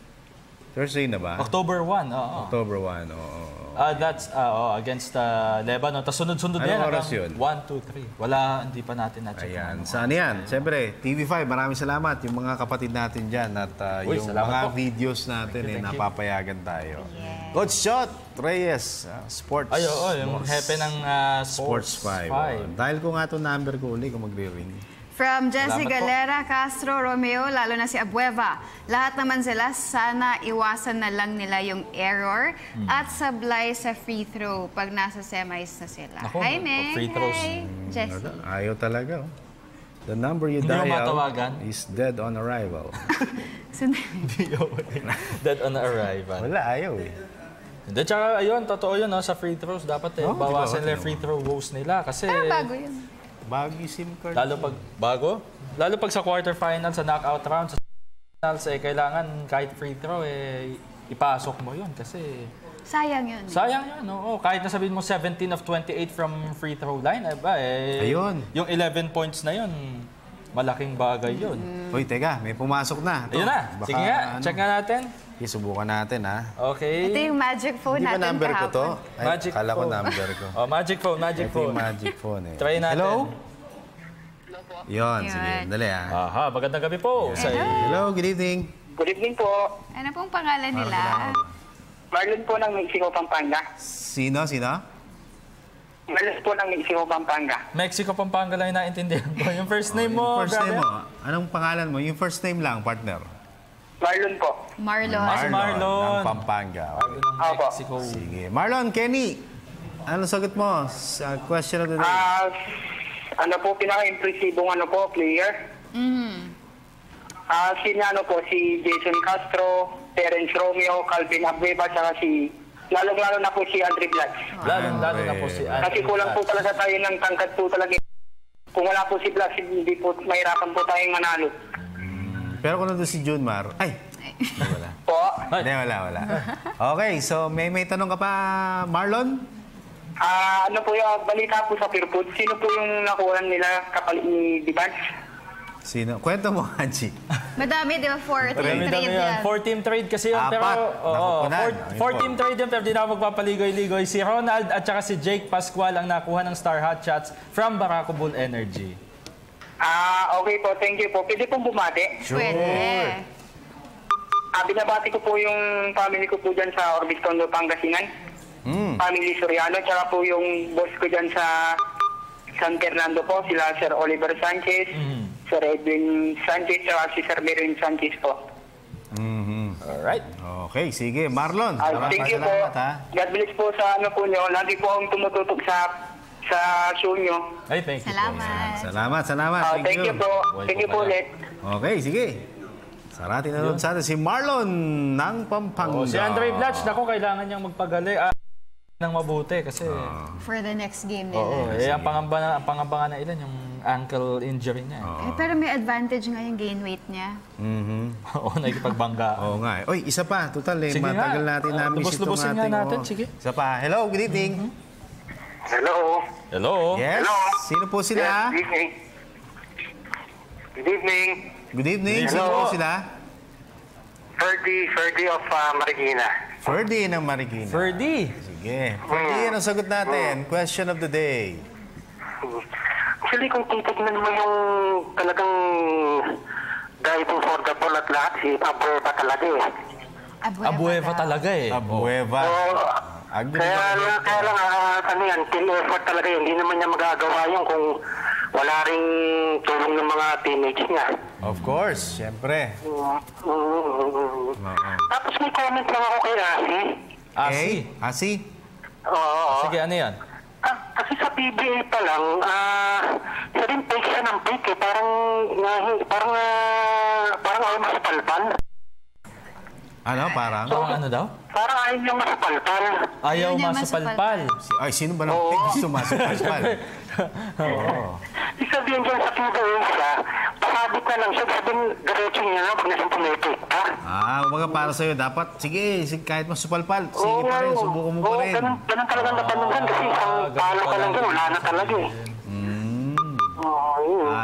Thursday na ba? October 1, oo. October 1, oo. That's against Lebanon. Tapos sunod-sunod yan. Anong oras yun? 1, 2, 3. Wala, hindi pa natin na-check. Ayan. Saan yan? Siyempre, TV5, maraming salamat. Yung mga kapatid natin dyan at yung mga videos natin, napapayagan tayo. Yeah. Coach Shot Reyes, Sports. Ay, yung hepe ng Sports 5. Dahil ko nga itong number ko uli kung magre-ring. From Jesse Galera, Castro, Romeo, lalo na si Abueva. Lahat naman sila, sana iwasan na lang nila yung error at sablay sa free throw pag nasa semis na sila. Hi, Meng. Free throws. Hi, Jesse. Ayaw talaga. The number you dial is dead on arrival. Dead on arrival. Wala, ayaw eh. Hindi, tsaka ayun, totoo yun sa free throws. Dapat bawasan nila free throw woes nila. Kasi bago yun. Bago SIM card. Lalo pag sa quarterfinals, sa knockout rounds, sa finals, kailangan kahit free throw, ipasok mo yun kasi... Sayang yun. Sayang yun, oo. Kahit nasabihin mo 17 of 28 from free throw line, ayun. Yung 11 points na yun, malaking bagay yun. Uy, teka, may pumasok na. Ayun na. Sige nga, check nga natin. Subukan natin, ha? Okay. Ito yung magic phone natin kahapon. Hindi ba number ko to? Magic kala ko number ko. Magic phone. Ito yung magic phone eh. Try natin. Hello? Yun, sige. Dali Aha, magandang gabi po. Hello, good evening. Good evening po. Ano pong pangalan nila? Marlon po ng Mexico, Pampanga. Sino? Marlon po ng Mexico, Pampanga. Mexico, Pampanga lang yung naintindihan ko. Yung first name mo, First name mo. Anong pangalan mo? Yung first name lang, partner. Marlon po. Marlon. Ng Pampanga. Mexico. Sige. Marlon, Kenny, ano sagot mo sa question of the day? Ano po pinaka-impresibong player? Si Jason Castro, Terence Romeo, Calvin Abueva, saka lalong-lalo na po si Andre Blatch. Lalong-lalo na po si Andre. Kasi kulang po talaga tayo ng tangkad po talaga. Kung wala po si Blatch, hindi po mahirapan po tayong manalo. Pero kung nandun si Junmar, wala. Po? Hindi, wala. Okay, so may tanong ka pa, Marlon? Ano po yung balita po sa Purput? Sino po yung nakuha nila kapalit ni Divans? Sino? Kwento mo, Haji. Madami, di ba? 4-team trade yan. 4-team trade kasi yun. Pero, 4-team trade yun, pero di na ako magpapaligoy-ligoy. Si Ronald at saka si Jake Pascual ang nakuha ng Star Hot Shots from Barako Bull Energy. Okay po. Thank you po. Pwede pong bumati? Pwede. Binabati ko po yung family ko po dyan sa Orbis Tondo, Pangasinan. Family Soriano. Tsaka po yung boss ko dyan sa San Fernando po. Sila Sir Oliver Sanchez, Sir Edwin Sanchez, tsaka si Sir Merwin Sanchez po. Alright. Okay, sige. Marlon, thank you po. God bless po sa po nyo. Lagi po akong tumututok sa show nyo. Ay, thank you. Salamat. Salamat. Thank you po. Thank you po ulit. Okay, sige. Saratin na sa atin si Marlon ng Pampanga. Si Andre Blatch, kailangan niyang magpagaling ng mabuti kasi... For the next game nila. Ang pangamba na ilan, yung ankle injury niya. Pero may advantage nga yung gain weight niya. Nakikipagbangga. Oo nga. Oy, isa pa. Total matagal natin na-miss itong ating... Sige. Isa pa. Hello, good evening. Hello. Yes? Hello. Sino po sila? Good evening. Good evening. Good evening. Sino po sila? Ferdy of Marikina. Ferdy ng Marikina. Ferdy. Sige. Ferdy, anong sagot natin? Question of the day. Actually, kung titignan mo yung talagang diving for the ball at lahat, si Abueva talaga Abueva talaga Abueva. Kaya lang, team effort talaga yun. Hindi naman niya magagawa yun kung wala ring tulong ng mga teammates niya. Of course, syempre. Tapos may comment lang ako kay Asi? Oo. Sige, ano yan? Kasi sa PBA pa lang, siya rin fake siya ng fake Parang ayaw masapalpal. Ano, parang? Ano daw? Parang ayaw niyang masapalpal. Ayaw masapalpal. Ay, sino ba nang gusto masapalpal? Sabihin dyan sa PBA siya, pasabit na lang siya. Sabihin, diretso niya na, pag nasang pumitik pa. Umaga para sa'yo, dapat, sige, kahit masupalpal, sige pa rin, subukan mo pa rin. Ganun talagang napanugan kasi isang palo ka lang dyan, wala na talaga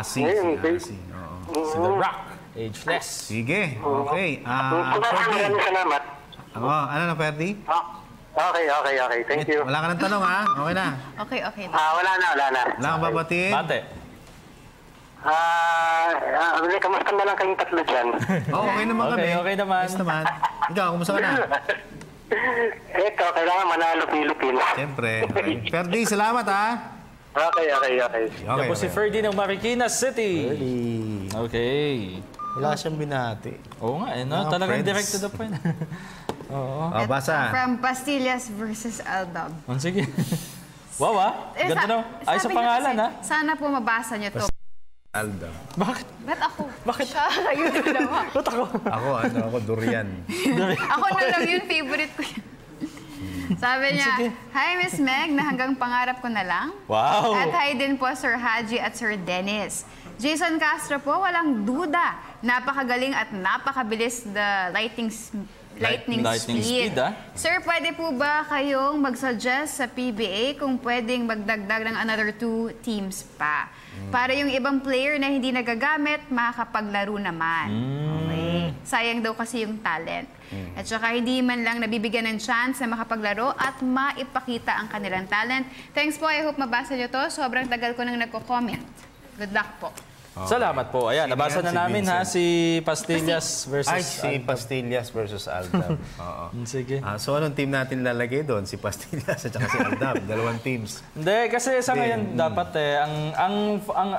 Asi. Si The Rock. Ageless. Sige, okay. Salamat. Ano na, Ferdy? Okay. Thank you. Wala ka ng tanong, ha? Okay na. Okay. Wala na. Wala kang babatiin? Bate. Kamusta na lang kayong tatlo dyan? Okay naman kami. Okay naman. Yes naman. Ikaw, kumusta ka na? Ito, kailangan manalo Philippines. Siyempre. Okay. Ferdy, salamat, ha? Okay. Yan po si Ferdy ng Marikina City. Okay. Wala siyang binati. Oo nga, no? Talagang direct to the point. Oo. Basa. From Pastillas versus Aldab. Sige. Wow, ganda na. Ay, sa pangalan, ha? Sana po mabasa niyo to. Aldab. Bakit? Ba't ako? Bakit? Siya, kayo dalawa. Ba't ako? Ako, durian. Ako na lang yun, favorite ko yun. Sabi niya, hi Miss Meg, na hanggang pangarap ko na lang. Wow! At hi din po Sir Haji at Sir Dennis. Jason Castro po, walang duda. Napakagaling at napakabilis the lightning speed. Sir, pwede po ba kayong mag-suggest sa PBA kung pwedeng magdagdag ng another 2 teams pa? Para yung ibang player na hindi nagagamit, makakapaglaro naman. Okay. Sayang daw kasi yung talent. At saka hindi man lang nabibigyan ng chance na makapaglaro at maipakita ang kanilang talent. Thanks po. I hope mabasa nyo to. Sobrang tagal ko nang nagko-comment. Good luck po. Salamat po. Ayan, nabasa na namin si Pastillas versus si Pastillas versus Aldab. Oo. Sige. So anong team natin lalagay doon? Si Pastillas at saka si Aldab. Dalawang teams. Hindi, kasi sa ngayon dapat ang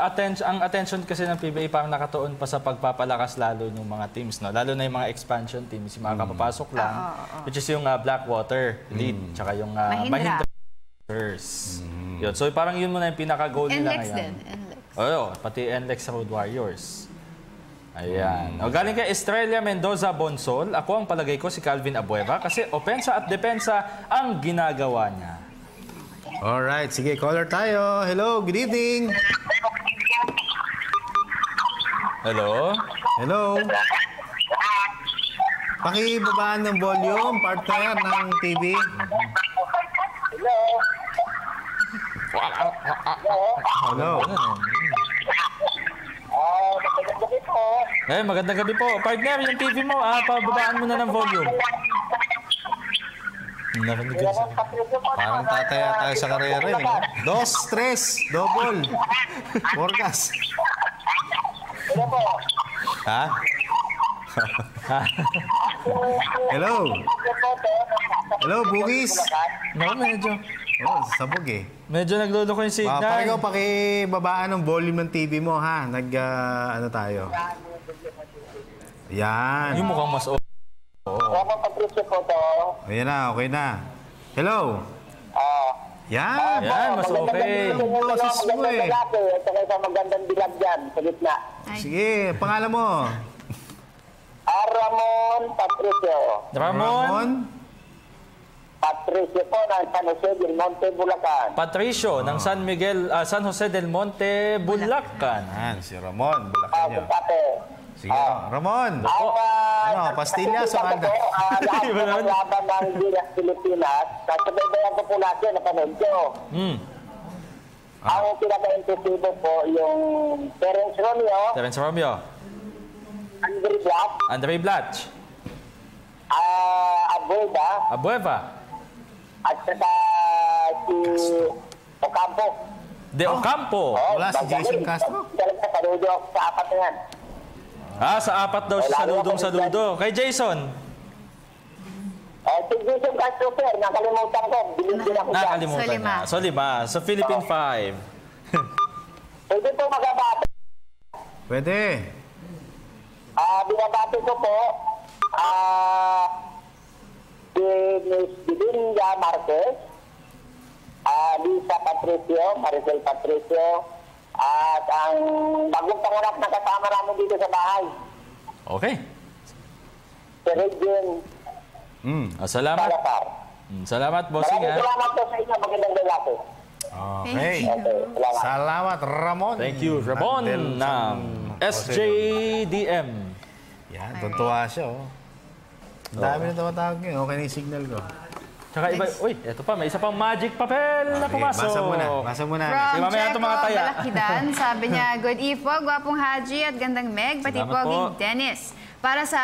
attention kasi ng PBA parang nakatuon pa sa pagpapalakas lalo ng mga teams, no? Lalo na yung mga expansion teams, yung mga kapapasok lang, which is yung Blackwater Elite, tsaka yung Mahindra. Yun. So parang yun muna yung pinaka-goal nila ngayon. Oo, pati NLEX Road Warriors. Ayan. Galing kay Estrella Mendoza Bonsol, ako ang palagay ko si Calvin Abueva kasi opensa at depensa ang ginagawa niya. Alright, sige, caller tayo. Hello, good evening. Hello? Hello. Pakibabaan ng volume, partner ng TV. Hello. Hello. Magandang gabi po. Partner, yung TV mo, pababaan mo na ng volume. Parang tataya tayo sa karera, eh. 2, 3, double. Orgas. Ha? Hello. Hello, Bugis. Medyo. Sabog eh. Medyo nagluloko yung signal. Ikaw, pakibabaan ng volume ng TV mo, ha? Ano tayo? Yan. Yung mukhang mas Ayan na, okay na. Hello. Yan. Yan, mas okay. Boses mo eh. Magandang bilag dyan sa gitna. Sige, pangalan mo? Ramon Patricio. Ramon Patricio po ng San Jose del Monte, Bulacan. Patricio ng San Jose del Monte, Bulacan. Yan, si Ramon, Bulacan yun. Sige, Ramon. Pastillas o Alda? Lahat ng laban ng Gilas Pilipinas, kasabaybayan ko po natin, napanood ko. Ang pinaka-impresibo po yung Terence Romeo. Andre Blatch. Abueva. At saka si Ocampo. De Ocampo. Wala si Jason Castro. Talaga, saludo ako sa apat na yan. Sa 4 daw siya saludo. Kay Jason? Si Jason Castro, sir. Nakalimutan ko. Bilin ako dyan. Nakalimutan niya. So 5. So Philippine 5. Pwede po magabati. Pwede. Binabati ko po si Ms. Dilinda Marquez, Lisa Patricio, Maricel Patricio, at ang bagong panganak na kasama namin dito sa bahay. Okay. Si Regine salamat. Salamat, bossing. Salamat po sa inyo. Magandang lalaki. Okay. Salamat, Ramon. Thank you, Ramon ng SJDM. Yan, tuntua siya, oh. Ang dami na tumatawag ngayon. Okay na yung signal ko. Tsaka iba, uy, eto pa, may isa pang magic papel na pumasok. Basa muna. From mamaya Checo mga taya. Balakidan, sabi niya, good eve po, gwapong Haji at gandang Meg, pati Salamat poging po. Dennis. Para sa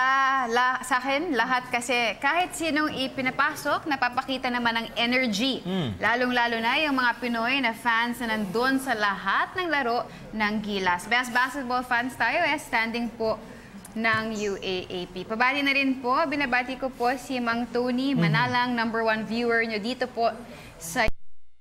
akin, lahat kasi kahit sinong ipinapasok, napapakita naman ng energy. Lalong-lalo na yung mga Pinoy na fans na nandun sa lahat ng laro ng Gilas. Best basketball fans tayo, standing po ng UAAP. Pabati na rin po, binabati ko po si Mang Tony Manalang, #1 viewer nyo dito po sa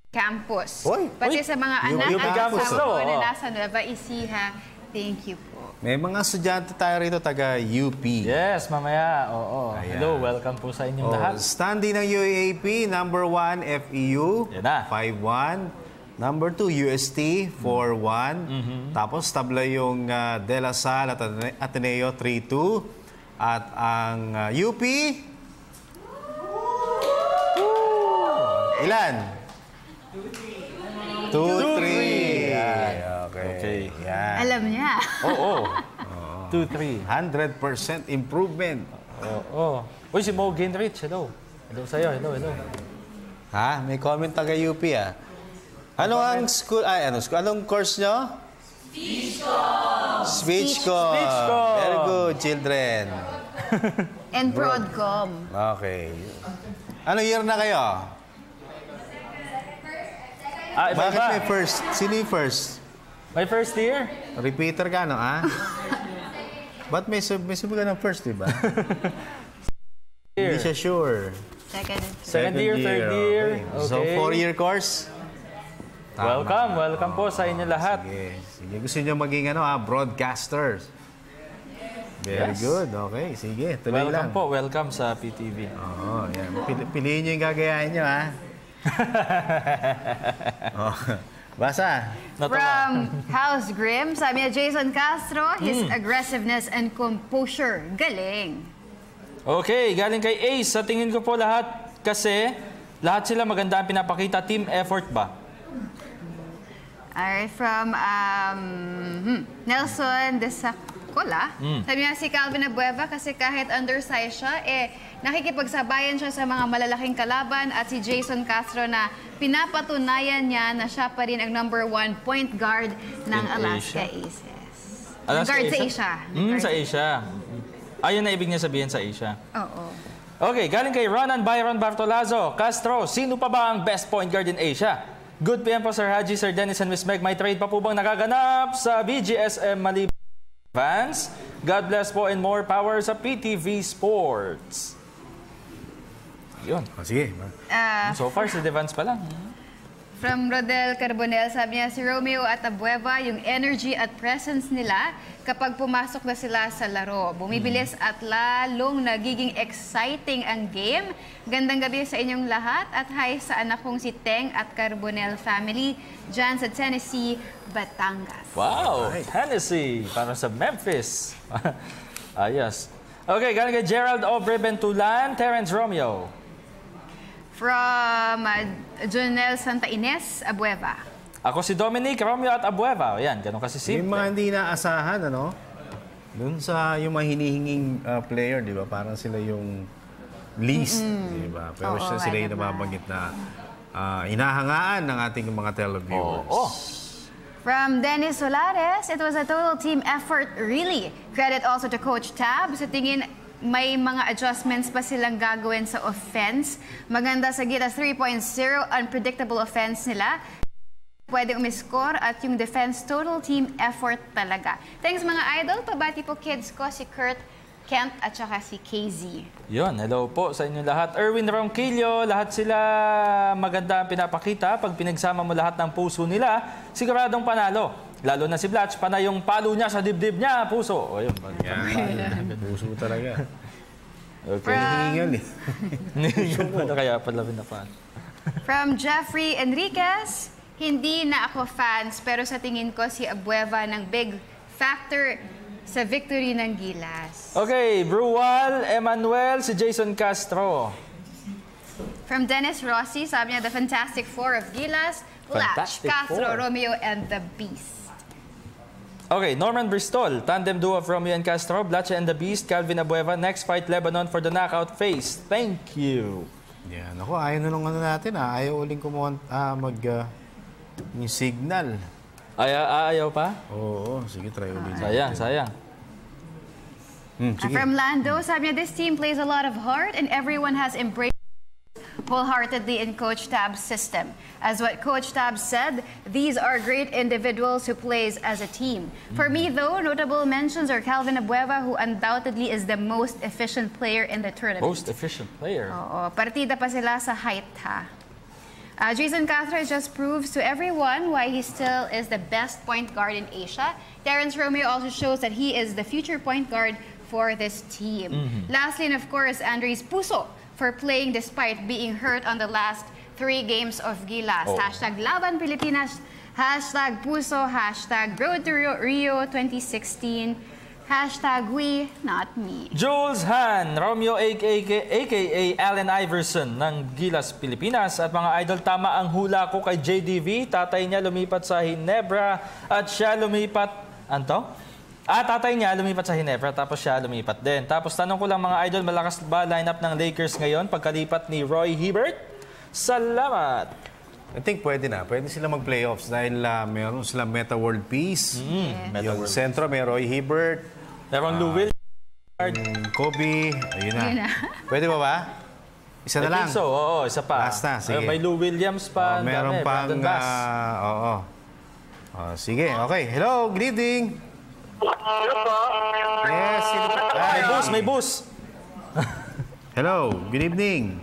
campus. Pati sa mga anak at asawa na nasa Nueva Ecija. Thank you po. May mga estudyante tayo rito taga UP. Yes, mamaya. Oo. Hello, welcome po sa inyong lahat. Standing ng UAAP, #1 FEU, 5-1. #2, UST, 4-1. Tapos tabla yung De La Salle at Ateneo, 3-2. At ang UP, ilan? 2-3. Okay. Yan. Alam niya. Oo. 2-3. 100% improvement. Oo. Uy, si Mo Ginrich, hello. Hello sa'yo, hello. Ha? May comment taga UP ah. Ano ang school? Anong course nyo? Speech Co. Very good, children. And Broadcom. Okay. Ano year na kayo? Bakit may first? Sino yung first? May first year? Repeater ka, no? Ba't may sabi ka ng first, di ba? Hindi siya sure. Second year, third year. Okay. So, 4-year course? Welcome po sa inyo lahat. Sige. Gusto nyo maging broadcasters. Very good. Okay, sige. Tuloy lang. Welcome sa PTV. Oo, yan. Piliin nyo yung gagayahin nyo, ha? Basa. From House Grim, sabi niya Jason Castro, his aggressiveness and composure. Galing. Okay, galing kay Ace. Sa tingin ko po lahat lahat sila maganda ang pinapakita. Team effort ba? Alright, from Nelson de Sacola. Sabi niya si Calvin Abueva kasi kahit undersized siya, nakikipagsabayan siya sa mga malalaking kalaban at si Jason Castro na pinapatunayan niya na siya pa rin ang #1 point guard ng Alaska Aces. Guard sa Asia. Sa Asia. Ayun na ibig niya sabihin sa Asia. Oo. Okay, galing kay Ronan Byron Bartolazo. Castro, sino pa ba ang best point guard in Asia? Good PM po, Sir Haji, Sir Dennis and Miss Meg. May trade pa po bang nagaganap sa BGSM Malibang fans? God bless po and more power sa PTV Sports. Yun. Sige. So far, si Devans pa lang. From Rodel Carbonel, sabi niya si Romeo at Abueva, yung energy at presence nila kapag pumasok na sila sa laro. Bumibilis at lalong nagiging exciting ang game. Gandang gabi sa inyong lahat at hi sa anak kong si Teng at Carbonel family dyan sa Tennessee, Batangas. Wow! Tennessee! Para sa Memphis. Yes. Okay, galing kay Gerald Obre Bentulan, Terence Romeo. From Jonel Santa Ines, Abueva. Ako si Dominic, Romeo at Abueva. Yan, ganun kasi simple. Yung mga hindi naasahan, Doon sa yung mga hinihinging player, di ba? Parang sila yung least, di ba? Pero sila yung nababanggit na hinahangaan ng ating mga televiewers. From Dennis Solares, it was a total team effort, really. Credit also to Coach Tab. Sa tingin, may mga adjustments pa silang gagawin sa offense. Maganda sa Gilas 3.0, unpredictable offense nila. Pwede umiscore at yung defense, total team effort talaga. Thanks mga idol. Pabati po kids ko, si Kurt, Kent at saka si KZ. Yun, hello po sa inyo lahat. Erwin Ronquillo, lahat sila maganda ang pinapakita. Pag pinagsama mo lahat ng puso nila, siguradong panalo. Lalo na si Blatch, panay yung palo niya sa dibdib niya, puso. O yun, puso talaga. Okay. Hihingal Kaya pala pinapan. From Jeffrey Enriquez, hindi na ako fans, pero sa tingin ko si Abueva ng big factor sa victory ng Gilas. Okay, Bruwal, Emmanuel, si Jason Castro. From Dennis Rossi, sabi niya, the Fantastic Four of Gilas, Blatch, Castro, Romeo, and the Beast. Okay, Norman Bristol, tandem duo of Romeo and Castro, Blatch and the Beast, Calvin Abueva. Next fight, Lebanon for the knockout phase. Thank you. Yan. Ako, ayaw na nung ano natin ayaw uling kumuha yung signal. Ayaw pa? Oo, sige, try ulit. Sayang. From Lando, sabi niya, this team plays a lot of heart and everyone has embraced wholeheartedly in Coach Tab's system. As what Coach Tab said, these are great individuals who plays as a team. For me, though, notable mentions are Calvin Abueva, who undoubtedly is the most efficient player in the tournament. Most efficient player? Oo, partida pa sila sa height, ha? Jason Castro just proves to everyone why he still is the best point guard in Asia. Terrence Romeo also shows that he is the future point guard for this team. Lastly, and of course, Andres Puso for playing despite being hurt on the last 3 games of Gilas. Hashtag Laban Pilipinas, hashtag Puso, hashtag Road to Rio 2016, hashtag we, not me. Jules Han, Romeo aka Allen Iverson ng Gilas, Pilipinas. At mga idol, tama ang hula ko kay JDV. Tatay niya lumipat sa Ginebra at siya lumipat... tatay niya lumipat sa Ginebra tapos siya lumipat din. Tapos tanong ko lang mga idol, malakas ba lineup ng Lakers ngayon pagkalipat ni Roy Hibbert? Salamat! I think pwede na. Pwede sila mag-playoffs dahil meron silang Meta World Peace. Yung sentro may Roy Hibbert. Meron Lou Will. Kobe. Ayun na. Pwede ba? Isa na lang. I think so. Oo, isa pa. Last na. Sige. May Lou Williams pa. Meron pang... sige. Okay. Hello. Good evening. Hello po. Yes. May bus. Hello. Good evening.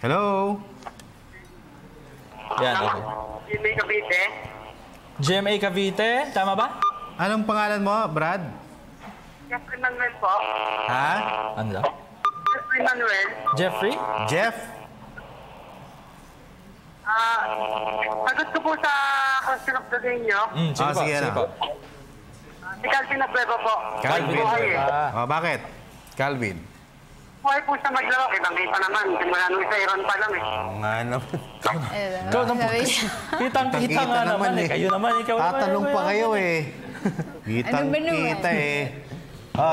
Hello. Yan, okay. GMA Cavite. GMA Cavite, tama ba? Anong pangalan mo, Brad? Jeffrey Manuel po. Ha? Ano daw? Jeffrey Manuel. Jeffrey? Jeff? Sagot ko po sa question of the day nyo. Sige po. Si Calvin Abueva po. Calvin. Bakit? Calvin. Buhay po siya maglaro. Kitang-kita naman. Simula nung isa Iron pa lang nga naman. Ikaw naman. Kitang-kita nga naman eh. Kayo naman. Tatanong pa kayo eh. Kitang-kita eh.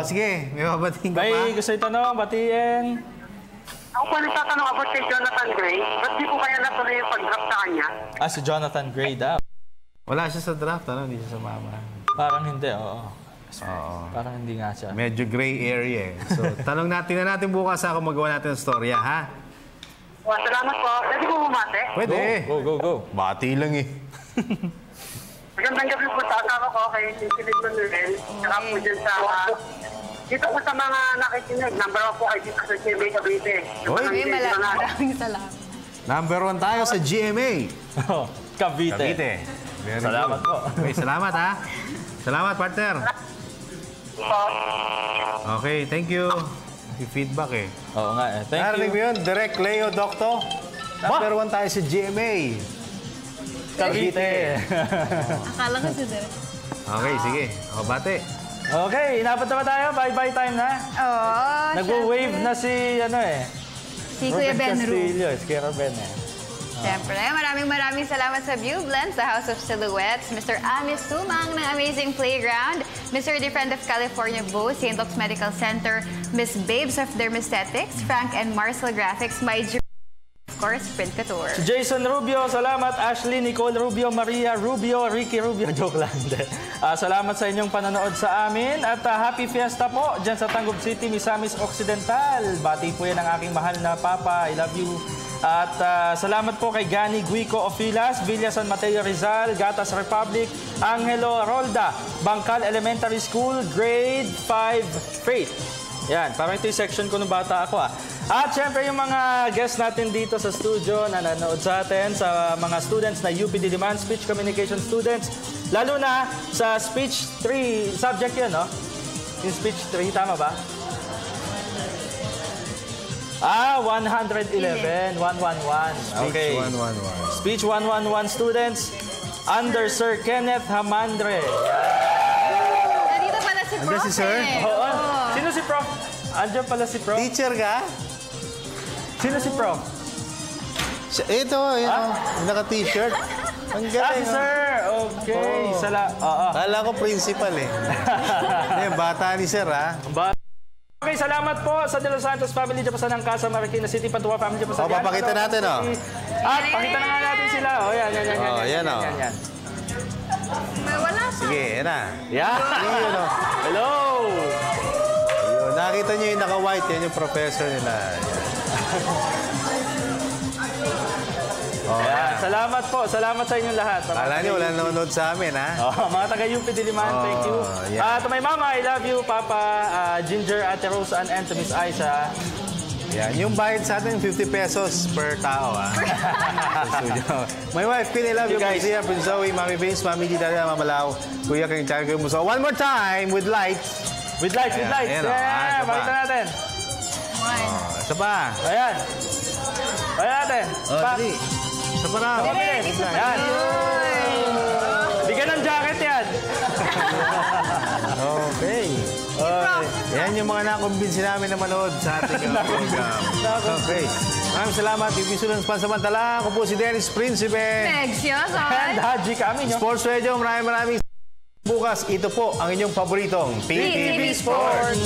Sige. May babating ka pa? May gusto itanong. Batiin. Ako po nagtatanong about kay Jonathan Gray. Ba't di po kaya natuloy yung pag-draft sa kanya? Si Jonathan Gray daw. Wala siya sa draft, hindi siya sa mama. Parang hindi, Parang hindi nga siya. Medyo gray area eh. So, tanong natin bukas kung magawa natin ang storya, ha? Salamat po. Pwede po bumate? Pwede. Go. Bati lang eh. Magandang gabi po sa asawa ko kay Philip Manuel. Saka po dyan sa... Dito po sa mga nakikinig, number 1 po kayo dito sa GMA Cavite. Maraming salamat. Number 1 tayo sa GMA. Cavite. Salamat po. Okay, salamat ha. Salamat, partner. Okay, thank you. Yung feedback eh. Oo nga eh. Thank you. Narinig mo yun? Direct Leo Docto. Number 1 tayo sa GMA. Cavite. Akala ko si Direk. Okay, sige. Bate. Okay, inabot na ba tayo? Bye-bye time na? Nagwo-wave na si, si Kuya Ben Castillo. Si Kuya Ben Siyempre, maraming salamat sa View Blend, sa House of Silhouettes, Mr. Amis Tumang ng Amazing Playground, Mr. Defend of California Bo, St. Luke's Medical Center, Miss Babes of Dermesthetics, Frank and Marcel Graphics, my of course, Print Couture. Si Jason Rubio, salamat. Ashley, Nicole Rubio, Maria Rubio, Ricky Rubio. Joke lang. Salamat sa inyong panonood sa amin. At Happy Fiesta po dyan sa Tangub City, Misamis Occidental. Bati po yan ang aking mahal na papa. I love you. At salamat po kay Gani Guico Ofilas, Villa San Mateo Rizal, Gatas Republic, Angelo Rolda, Bangkal Elementary School, Grade 5 Freight. Yan, parang ito yung section ko nung bata ako At syempre yung mga guests natin dito sa studio na nanonood sa atin, sa mga students na UP Diliman, Speech Communication students, lalo na sa Speech 3, subject yun, no? Yung Speech 3, tama ba? 111, 111. Okay. Speech 111. Speech 111 students under Sir Kenneth Hamandre. Nandito pala si Prof. Si Sir? Sino si Prof? Andiyan pala si Prof. Teacher ka? Sino si Prof? Ito, naka-t-shirt. Ang galing. Si Sir. Okay. Kala ko principal eh. Bata ni Sir, ha? Okay, salamat po sa De Los Santos family dyan pa sa Nangkasa, Marikina City, Pantua family dyan pa sa papakita natin, At pakita na nga natin sila. Yan. May wala pa. Sige, yan na. Yan. Hello. Ayun, nakita nyo yung naka-white, yan yung professor nila. Salamat po. Salamat sa inyong lahat. Kala nyo, wala nanonood sa amin, ha? Mga taga-UP Diliman, thank you. To my mama, I love you, Papa, Ginger, Ate Rose, and to Miss Aisha. Yan, yung bayad sa atin, 50 pesos per tao, ha? My wife, Queen, I love you, guys. Prince Zoe, Mami Vince, Mami Di, Dada, Mama Lau, Kuya King, Tiger Muso. One more time, with lights. With lights. Yeah, makita natin. Isa pa. Ayan. Natin. Isa pa na. Yan. Bigyan ng jacket yan. Okay. Yan yung mga nakumbinsi namin na manood sa ating program. Okay. Maraming salamat. Ibisulong pansamantala. Ako po si Dennis Principe. Thanks, And Haji kami. Sports Radio. Maraming bukas. Ito po ang inyong paboritong PTV Sports.